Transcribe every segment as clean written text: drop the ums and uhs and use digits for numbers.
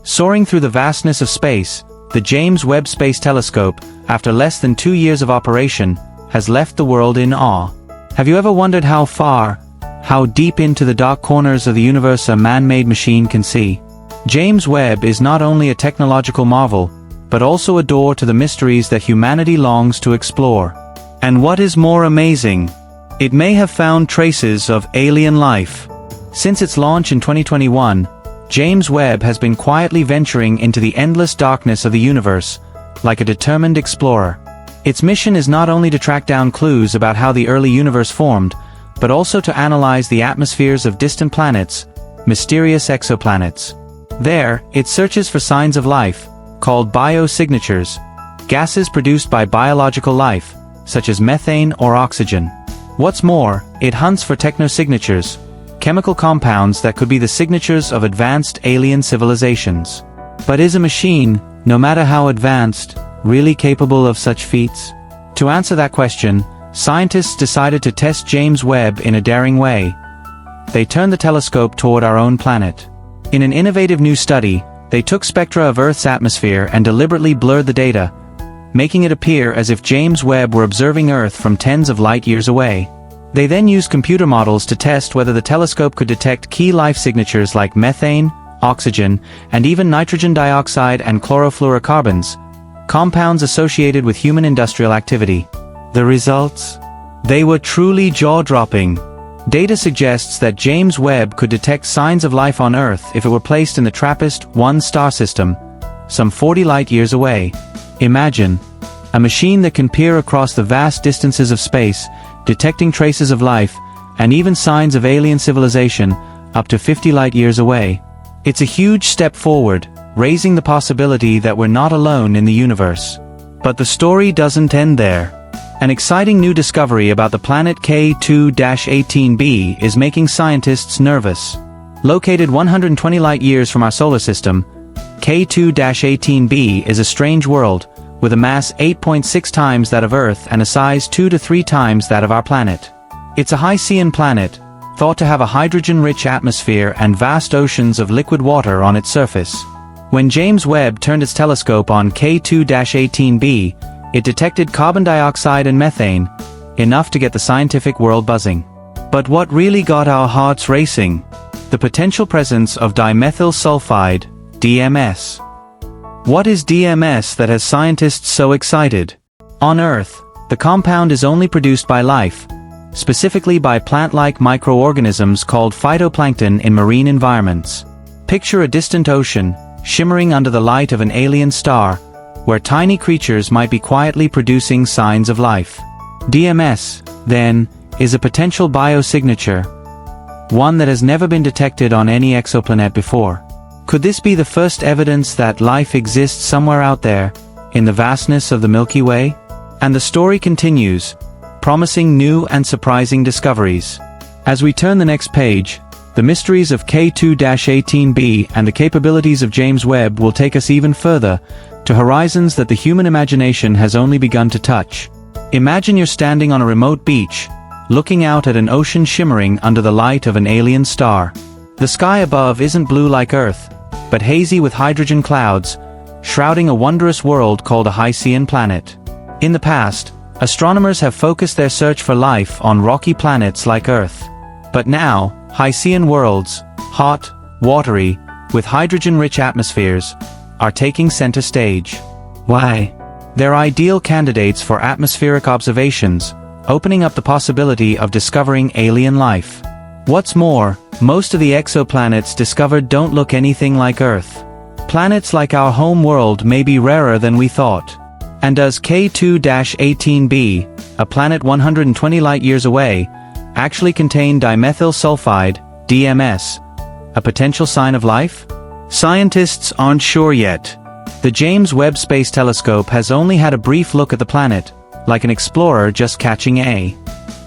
Soaring through the vastness of space, the James Webb Space Telescope, after less than 2 years of operation, has left the world in awe. Have you ever wondered how far, how deep into the dark corners of the universe a man-made machine can see? James Webb is not only a technological marvel, but also a door to the mysteries that humanity longs to explore. And what is more amazing, it may have found traces of alien life. Since its launch in 2021, James Webb has been quietly venturing into the endless darkness of the universe, like a determined explorer. Its mission is not only to track down clues about how the early universe formed, but also to analyze the atmospheres of distant planets, mysterious exoplanets. There, it searches for signs of life, called biosignatures, gases produced by biological life, such as methane or oxygen. What's more, it hunts for technosignatures, chemical compounds that could be the signatures of advanced alien civilizations. But is a machine, no matter how advanced, really capable of such feats? To answer that question, scientists decided to test James Webb in a daring way. They turned the telescope toward our own planet. In an innovative new study, they took spectra of Earth's atmosphere and deliberately blurred the data, making it appear as if James Webb were observing Earth from tens of light years away. They then used computer models to test whether the telescope could detect key life signatures like methane, oxygen, and even nitrogen dioxide and chlorofluorocarbons, compounds associated with human industrial activity. The results? They were truly jaw-dropping. Data suggests that James Webb could detect signs of life on Earth if it were placed in the TRAPPIST-1 star system, some 40 light-years away. Imagine, a machine that can peer across the vast distances of space, detecting traces of life, and even signs of alien civilization, up to 50 light-years away. It's a huge step forward, raising the possibility that we're not alone in the universe. But the story doesn't end there. An exciting new discovery about the planet K2-18b is making scientists nervous. Located 120 light-years from our solar system, K2-18b is a strange world, with a mass 8.6 times that of Earth and a size 2 to 3 times that of our planet. It's a High-Cean planet, thought to have a hydrogen-rich atmosphere and vast oceans of liquid water on its surface. When James Webb turned its telescope on K2-18b, it detected carbon dioxide and methane, enough to get the scientific world buzzing. But what really got our hearts racing? The potential presence of dimethyl sulfide, DMS. What is DMS that has scientists so excited? On Earth, the compound is only produced by life, specifically by plant-like microorganisms called phytoplankton in marine environments. Picture a distant ocean, shimmering under the light of an alien star, where tiny creatures might be quietly producing signs of life. DMS, then, is a potential biosignature, one that has never been detected on any exoplanet before. Could this be the first evidence that life exists somewhere out there, in the vastness of the Milky Way? And the story continues, promising new and surprising discoveries. As we turn the next page, the mysteries of K2-18b and the capabilities of James Webb will take us even further, to horizons that the human imagination has only begun to touch. Imagine you're standing on a remote beach, looking out at an ocean shimmering under the light of an alien star. The sky above isn't blue like Earth, but hazy with hydrogen clouds, shrouding a wondrous world called a High-Cean planet. In the past, astronomers have focused their search for life on rocky planets like Earth. But now, High-Cean worlds, hot, watery, with hydrogen-rich atmospheres, are taking center stage. Why? They're ideal candidates for atmospheric observations, opening up the possibility of discovering alien life. What's more, most of the exoplanets discovered don't look anything like Earth. Planets like our home world may be rarer than we thought. And does K2-18b, a planet 120 light-years away, actually contain dimethyl sulfide, DMS, a potential sign of life? Scientists aren't sure yet. The James Webb Space Telescope has only had a brief look at the planet, like an explorer just catching a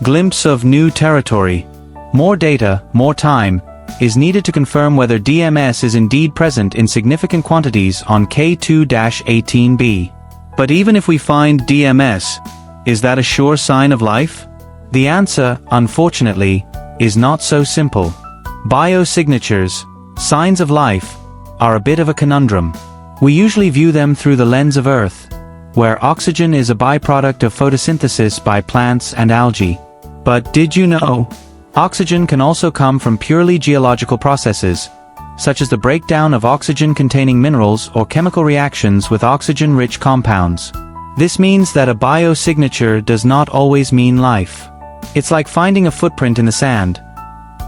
glimpse of new territory. More data, more time, is needed to confirm whether DMS is indeed present in significant quantities on K2-18b. But even if we find DMS, is that a sure sign of life? The answer, unfortunately, is not so simple. Biosignatures, signs of life, are a bit of a conundrum. We usually view them through the lens of Earth, where oxygen is a byproduct of photosynthesis by plants and algae. But did you know? Oxygen can also come from purely geological processes, such as the breakdown of oxygen-containing minerals or chemical reactions with oxygen-rich compounds. This means that a biosignature does not always mean life. It's like finding a footprint in the sand.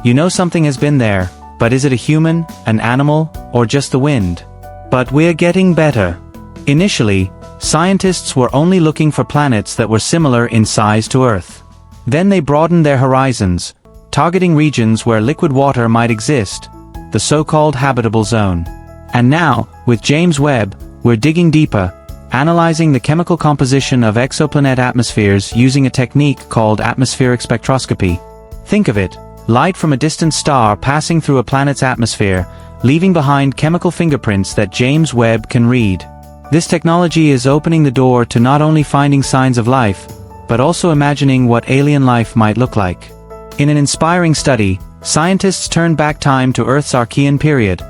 You know something has been there, but is it a human, an animal, or just the wind? But we're getting better. Initially, scientists were only looking for planets that were similar in size to Earth. Then they broadened their horizons, targeting regions where liquid water might exist, the so-called habitable zone. And now, with James Webb, we're digging deeper, analyzing the chemical composition of exoplanet atmospheres using a technique called atmospheric spectroscopy. Think of it, light from a distant star passing through a planet's atmosphere, leaving behind chemical fingerprints that James Webb can read. This technology is opening the door to not only finding signs of life, but also imagining what alien life might look like. In an inspiring study, scientists turned back time to Earth's Archean period,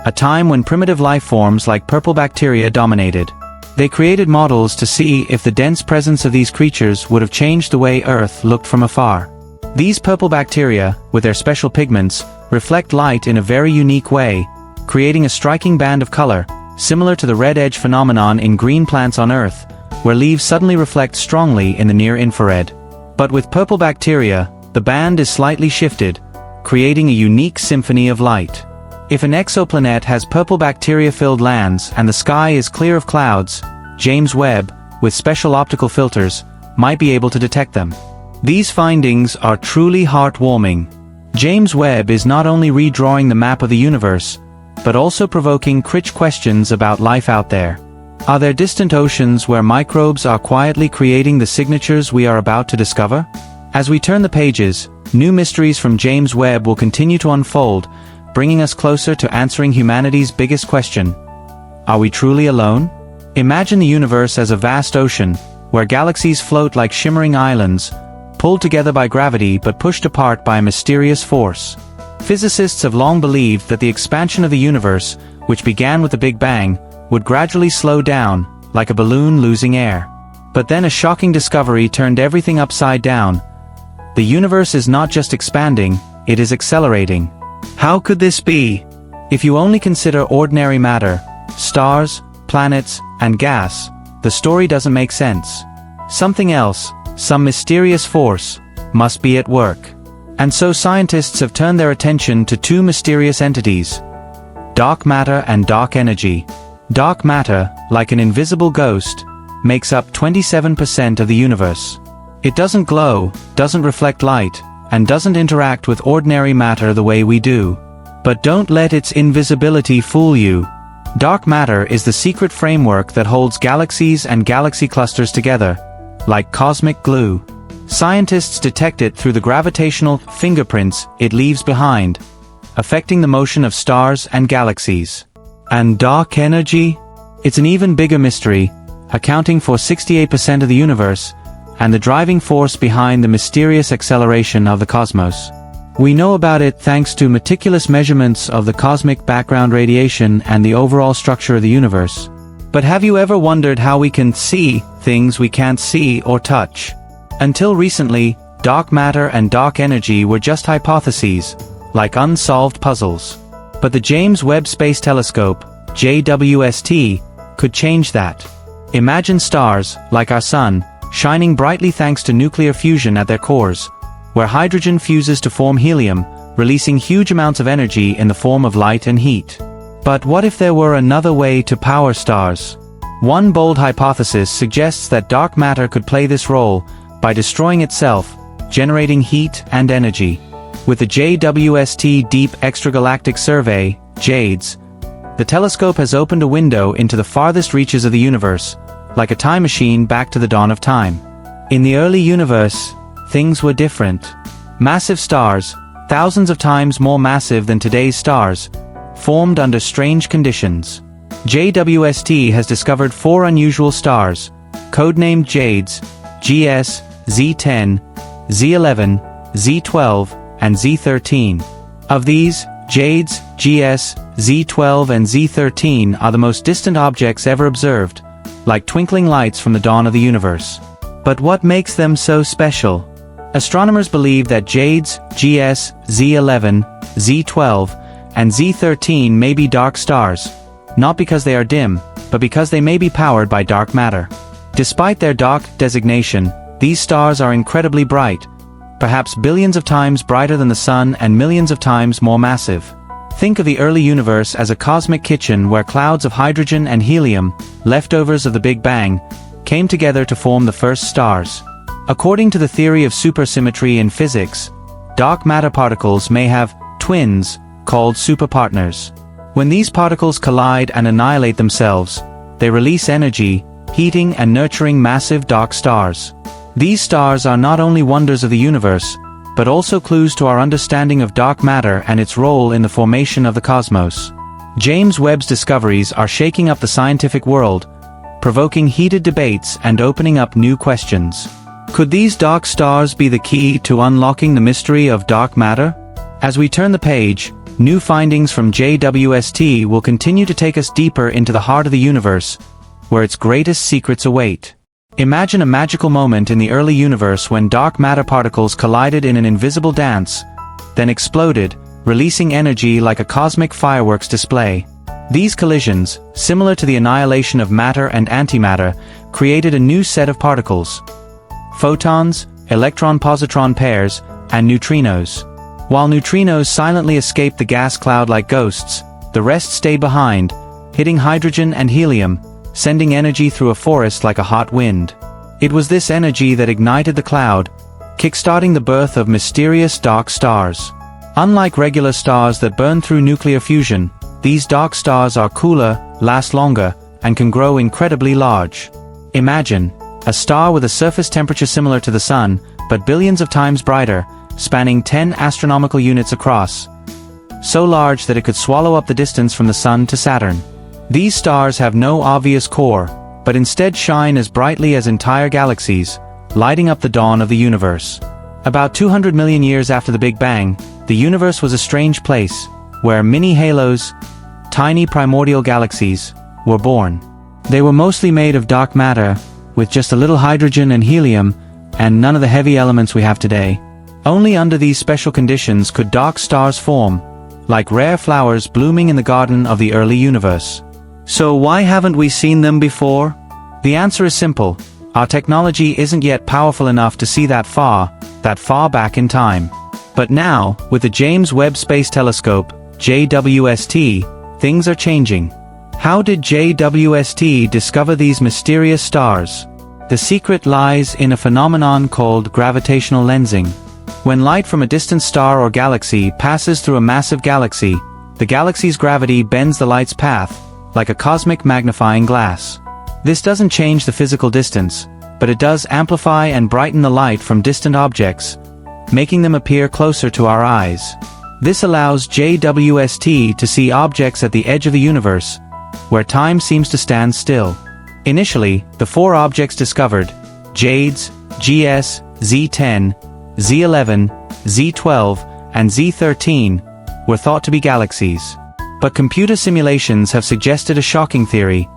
a time when primitive life forms like purple bacteria dominated. They created models to see if the dense presence of these creatures would have changed the way Earth looked from afar. These purple bacteria, with their special pigments, reflect light in a very unique way, creating a striking band of color, similar to the red edge phenomenon in green plants on Earth, where leaves suddenly reflect strongly in the near-infrared. But with purple bacteria, the band is slightly shifted, creating a unique symphony of light. If an exoplanet has purple bacteria-filled lands and the sky is clear of clouds, James Webb, with special optical filters, might be able to detect them. These findings are truly heartwarming. James Webb is not only redrawing the map of the universe, but also provoking critical questions about life out there. Are there distant oceans where microbes are quietly creating the signatures we are about to discover? As we turn the pages, new mysteries from James Webb will continue to unfold, bringing us closer to answering humanity's biggest question. Are we truly alone? Imagine the universe as a vast ocean, where galaxies float like shimmering islands, pulled together by gravity but pushed apart by a mysterious force. Physicists have long believed that the expansion of the universe, which began with the Big Bang, would gradually slow down, like a balloon losing air. But then a shocking discovery turned everything upside down. The universe is not just expanding, it is accelerating. How could this be? If you only consider ordinary matter, stars, planets, and gas, the story doesn't make sense. Something else, some mysterious force, must be at work. And so scientists have turned their attention to two mysterious entities: dark matter and dark energy. Dark matter, like an invisible ghost, makes up 27% of the universe. It doesn't glow, doesn't reflect light, and doesn't interact with ordinary matter the way we do. But don't let its invisibility fool you. Dark matter is the secret framework that holds galaxies and galaxy clusters together, like cosmic glue. Scientists detect it through the gravitational fingerprints it leaves behind, affecting the motion of stars and galaxies. And dark energy? It's an even bigger mystery, accounting for 68% of the universe, and the driving force behind the mysterious acceleration of the cosmos. We know about it thanks to meticulous measurements of the cosmic background radiation and the overall structure of the universe. But have you ever wondered how we can see things we can't see or touch? Until recently, dark matter and dark energy were just hypotheses, like unsolved puzzles. But the James Webb Space Telescope, JWST, could change that. Imagine stars, like our Sun, shining brightly thanks to nuclear fusion at their cores, where hydrogen fuses to form helium, releasing huge amounts of energy in the form of light and heat. But what if there were another way to power stars? One bold hypothesis suggests that dark matter could play this role by destroying itself, generating heat and energy. With the JWST Deep Extragalactic Survey, JADES, the telescope has opened a window into the farthest reaches of the universe, like a time machine back to the dawn of time. In the early universe, things were different. Massive stars, thousands of times more massive than today's stars, formed under strange conditions. JWST has discovered 4 unusual stars, codenamed JADES, GS, Z10, Z11, Z12, and Z13. Of these, JADES, GS, Z12 and Z13 are the most distant objects ever observed, like twinkling lights from the dawn of the universe. But what makes them so special? Astronomers believe that Jades, GS, Z11, Z12, and Z13 may be dark stars, not because they are dim, but because they may be powered by dark matter. Despite their dark designation, these stars are incredibly bright, perhaps billions of times brighter than the Sun and millions of times more massive. Think of the early universe as a cosmic kitchen where clouds of hydrogen and helium, leftovers of the Big Bang, came together to form the first stars. According to the theory of supersymmetry in physics, dark matter particles may have twins, called superpartners. When these particles collide and annihilate themselves, they release energy, heating and nurturing massive dark stars. These stars are not only wonders of the universe, but also clues to our understanding of dark matter and its role in the formation of the cosmos. James Webb's discoveries are shaking up the scientific world, provoking heated debates and opening up new questions. Could these dark stars be the key to unlocking the mystery of dark matter? As we turn the page, new findings from JWST will continue to take us deeper into the heart of the universe, where its greatest secrets await. Imagine a magical moment in the early universe when dark matter particles collided in an invisible dance, then exploded, releasing energy like a cosmic fireworks display. These collisions, similar to the annihilation of matter and antimatter, created a new set of particles: photons, electron-positron pairs, and neutrinos. While neutrinos silently escape the gas cloud like ghosts, the rest stay behind, hitting hydrogen and helium, sending energy through a forest like a hot wind. It was this energy that ignited the cloud, kickstarting the birth of mysterious dark stars. Unlike regular stars that burn through nuclear fusion, these dark stars are cooler, last longer, and can grow incredibly large. Imagine a star with a surface temperature similar to the Sun, but billions of times brighter, spanning 10 astronomical units across, so large that it could swallow up the distance from the Sun to Saturn. These stars have no obvious core, but instead shine as brightly as entire galaxies, lighting up the dawn of the universe. About 200 million years after the Big Bang, the universe was a strange place, where mini-halos, tiny primordial galaxies, were born. They were mostly made of dark matter, with just a little hydrogen and helium, and none of the heavy elements we have today. Only under these special conditions could dark stars form, like rare flowers blooming in the garden of the early universe. So why haven't we seen them before? The answer is simple: our technology isn't yet powerful enough to see that far back in time. But now, with the James Webb Space Telescope, JWST, things are changing. How did JWST discover these mysterious stars? The secret lies in a phenomenon called gravitational lensing. When light from a distant star or galaxy passes through a massive galaxy, the galaxy's gravity bends the light's path, like a cosmic magnifying glass. This doesn't change the physical distance, but it does amplify and brighten the light from distant objects, making them appear closer to our eyes. This allows JWST to see objects at the edge of the universe, where time seems to stand still. Initially, the four objects discovered, Jades, GS, Z10, Z11, Z12, and Z13, were thought to be galaxies. But computer simulations have suggested a shocking theory.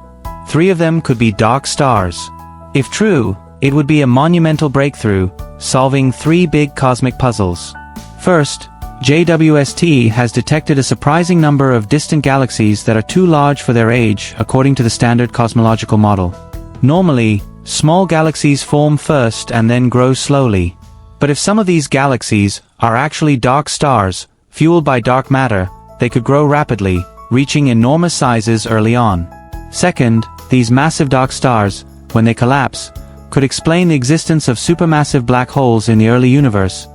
3 of them could be dark stars. If true, it would be a monumental breakthrough, solving 3 big cosmic puzzles. First, JWST has detected a surprising number of distant galaxies that are too large for their age according to the standard cosmological model. Normally, small galaxies form first and then grow slowly. But if some of these galaxies are actually dark stars, fueled by dark matter, they could grow rapidly, reaching enormous sizes early on. Second, these massive dark stars, when they collapse, could explain the existence of supermassive black holes in the early universe,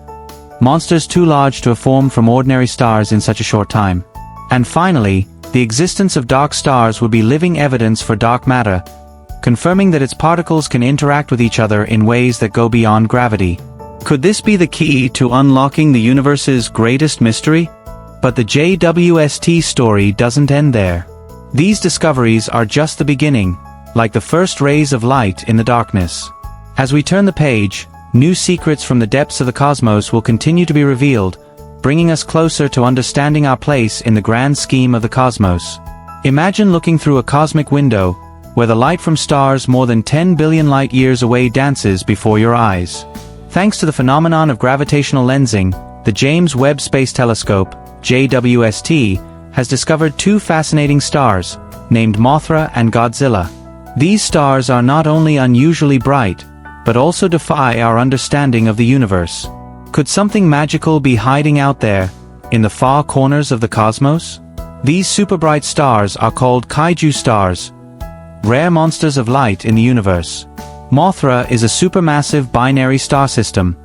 monsters too large to have formed from ordinary stars in such a short time. And finally, the existence of dark stars would be living evidence for dark matter, confirming that its particles can interact with each other in ways that go beyond gravity. Could this be the key to unlocking the universe's greatest mystery? But the JWST story doesn't end there. These discoveries are just the beginning, like the first rays of light in the darkness. As we turn the page, new secrets from the depths of the cosmos will continue to be revealed, bringing us closer to understanding our place in the grand scheme of the cosmos. Imagine looking through a cosmic window, where the light from stars more than 10 billion light-years away dances before your eyes. Thanks to the phenomenon of gravitational lensing, the James Webb Space Telescope, JWST, has discovered two fascinating stars, named Mothra and Godzilla. These stars are not only unusually bright, but also defy our understanding of the universe. Could something magical be hiding out there, in the far corners of the cosmos? These super-bright stars are called kaiju stars, rare monsters of light in the universe. Mothra is a supermassive binary star system,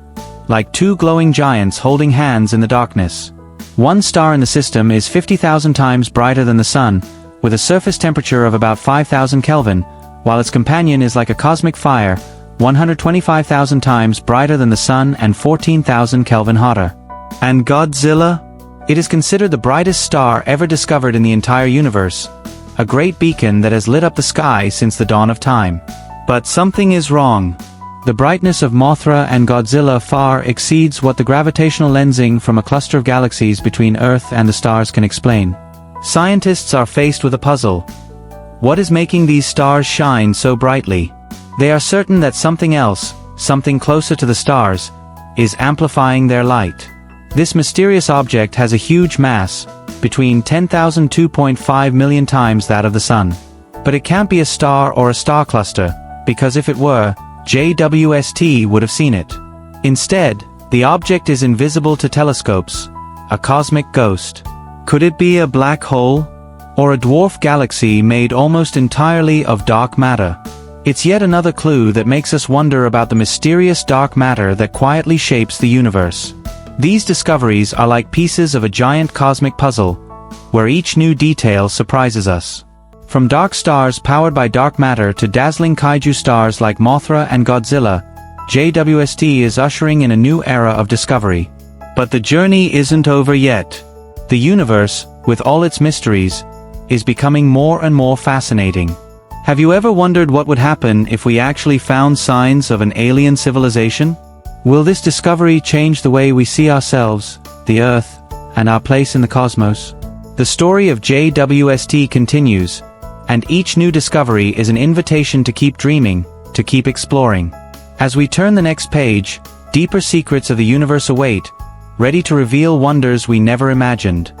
like two glowing giants holding hands in the darkness. One star in the system is 50,000 times brighter than the Sun, with a surface temperature of about 5,000 Kelvin, while its companion is like a cosmic fire, 125,000 times brighter than the Sun and 14,000 Kelvin hotter. And Godzilla? It is considered the brightest star ever discovered in the entire universe, a great beacon that has lit up the sky since the dawn of time. But something is wrong. The brightness of Mothra and Godzilla far exceeds what the gravitational lensing from a cluster of galaxies between Earth and the stars can explain. Scientists are faced with a puzzle. What is making these stars shine so brightly? They are certain that something else, something closer to the stars, is amplifying their light. This mysterious object has a huge mass, between 10,000 and 2.5 million times that of the Sun. But it can't be a star or a star cluster, because if it were, JWST would have seen it. Instead, the object is invisible to telescopes, a cosmic ghost. Could it be a black hole? Or a dwarf galaxy made almost entirely of dark matter? It's yet another clue that makes us wonder about the mysterious dark matter that quietly shapes the universe. These discoveries are like pieces of a giant cosmic puzzle, where each new detail surprises us. From dark stars powered by dark matter to dazzling kaiju stars like Mothra and Godzilla, JWST is ushering in a new era of discovery. But the journey isn't over yet. The universe, with all its mysteries, is becoming more and more fascinating. Have you ever wondered what would happen if we actually found signs of an alien civilization? Will this discovery change the way we see ourselves, the Earth, and our place in the cosmos? The story of JWST continues, and each new discovery is an invitation to keep dreaming, to keep exploring. As we turn the next page, deeper secrets of the universe await, ready to reveal wonders we never imagined.